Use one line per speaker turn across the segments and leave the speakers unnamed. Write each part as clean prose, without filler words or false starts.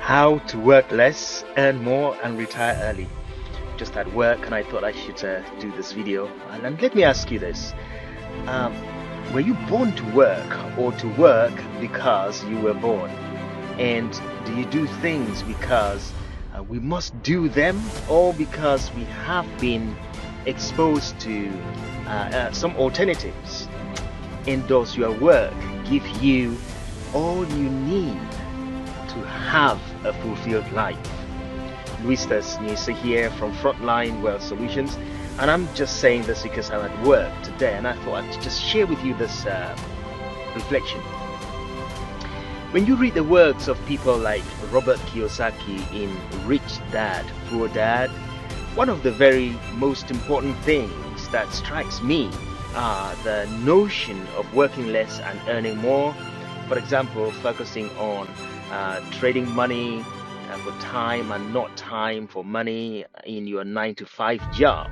How to work less, earn more, and retire early. Just at work, and I thought I should do this video. And let me ask you this: um, Were you born to work, or to work because you were born? And do you do things because we must do them, or because we have been exposed to some alternatives? And does your work give you all you need to have a fulfilled life? Luis Nisa here from Frontline Wealth Solutions, and I'm just saying this because I'm at work today, and I thought I'd just share with you this reflection. When you read the works of people like Robert Kiyosaki in Rich Dad, Poor Dad, one of the very most important things that strikes me are the notion of working less and earning more. For example, focusing on trading money for time and not time for money in your 9-to-5 job.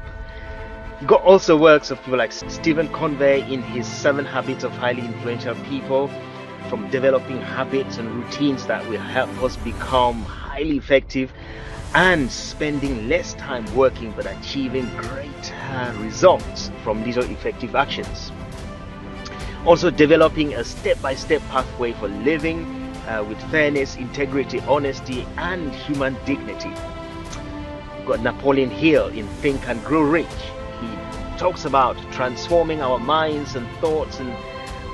You got also works of people like Stephen Covey in his 7 Habits of Highly Influential People, from developing habits and routines that will help us become highly effective and spending less time working but achieving greater results from little effective actions. Also developing a step-by-step pathway for living with fairness, integrity, honesty, and human dignity. We've got Napoleon Hill in Think and Grow Rich. He talks about transforming our minds and thoughts, and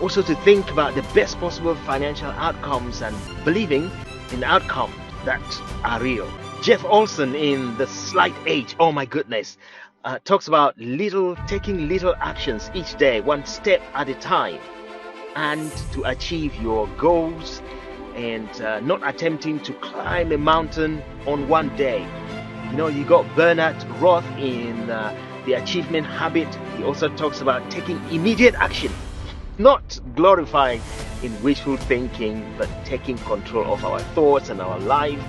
also to think about the best possible financial outcomes and believing in outcomes that are real. Jeff Olson in The Slight Age, oh my goodness, talks about taking little actions each day, one step at a time, and to achieve your goals, and not attempting to climb a mountain on one day. You know, you got Bernard Roth in The Achievement Habit. He also talks about taking immediate action, not glorifying in wishful thinking, but taking control of our thoughts and our life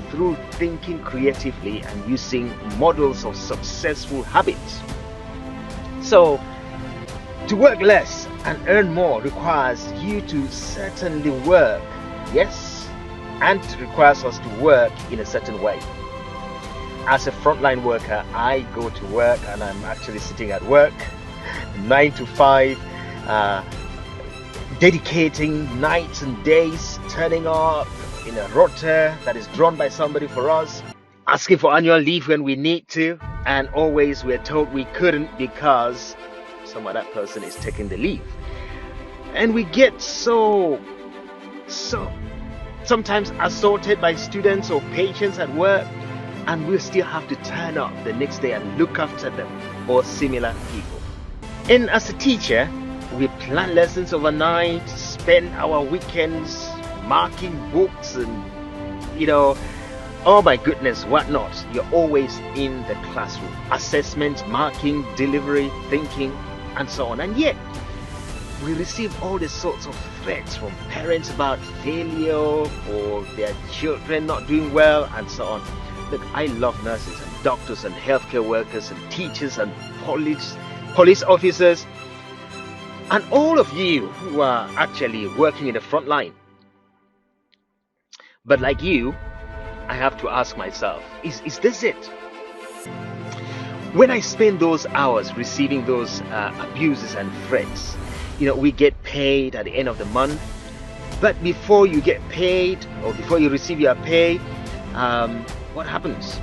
through thinking creatively and using models of successful habits. So, to work less and earn more requires you to certainly work, yes, and it requires us to work in a certain way. As a frontline worker, I go to work, and I'm actually sitting at work 9-to-5, dedicating nights and days, turning up in a rota that is drawn by somebody for us, asking for annual leave when we need to, and always we're told we couldn't because some other person is taking the leave. And we get so sometimes assaulted by students or patients at work, and we still have to turn up the next day and look after them or similar people. And as a teacher, we plan lessons overnight, spend our weekends marking books, and oh my goodness, what not. You're always in the classroom. Assessment, marking, delivery, thinking, and so on. And yet, we receive all the sorts of threats from parents about failure or their children not doing well, and so on. Look, I love nurses and doctors and healthcare workers and teachers and police officers, and all of you who are actually working in the front line. But like you, I have to ask myself, is this it? When I spend those hours receiving those abuses and threats, we get paid at the end of the month. But before you get paid, or before you receive your pay, what happens?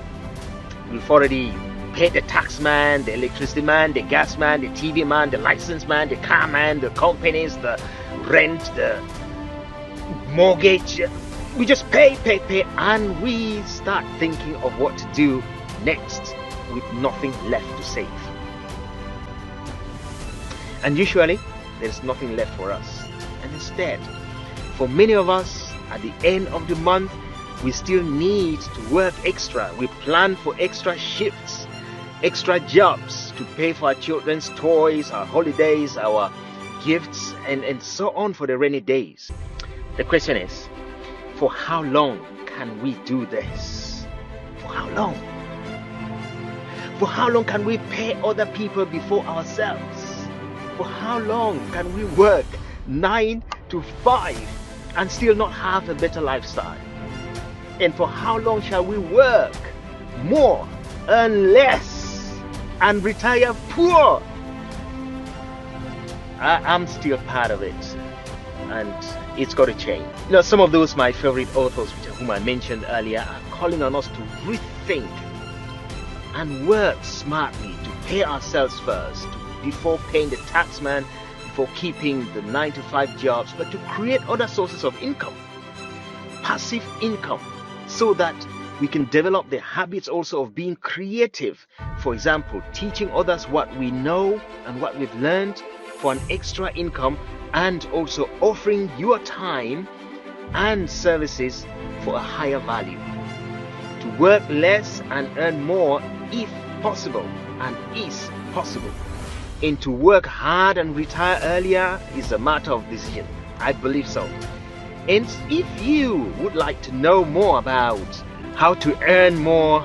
We've already paid the tax man, the electricity man, the gas man, the TV man, the license man, the car man, the companies, the rent, the mortgage. We just pay, and we start thinking of what to do next with nothing left to save. And usually, there's nothing left for us. And instead, for many of us, at the end of the month, we still need to work extra. We plan for extra shifts, extra jobs to pay for our children's toys, our holidays, our gifts, and so on for the rainy days. The question is, for how long can we do this? For how long? For how long can we pay other people before ourselves? For how long can we work 9 to 5 and still not have a better lifestyle? And for how long shall we work more, earn less, and retire poor? I'm still part of it, and it's got to change. Some of those my favorite authors, whom I mentioned earlier, are calling on us to rethink and work smartly to pay ourselves first, before paying the taxman, before keeping the 9-to-5 jobs, but to create other sources of income, passive income, so that we can develop the habits also of being creative. For example, teaching others what we know and what we've learned for an extra income, and also offering your time and services for a higher value. To work less and earn more if possible, and is possible. And to work hard and retire earlier is a matter of decision. I believe so. And if you would like to know more about how to earn more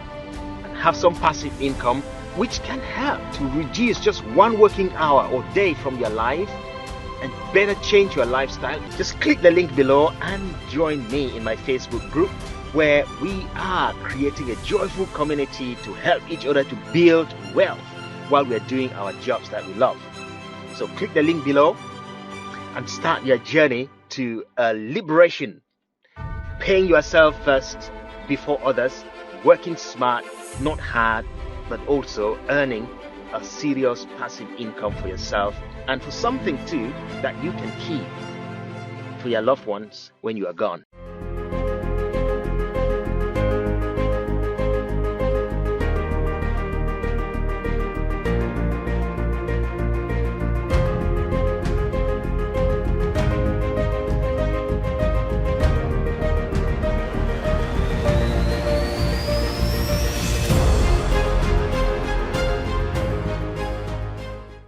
and have some passive income, which can help to reduce just one working hour or day from your life and better change your lifestyle, just click the link below and join me in my Facebook group, where we are creating a joyful community to help each other to build wealth while we're doing our jobs that we love. So click the link below and start your journey to liberation, paying yourself first before others, working smart, not hard, but also earning a serious passive income for yourself, and for something too that you can keep for your loved ones when you are gone.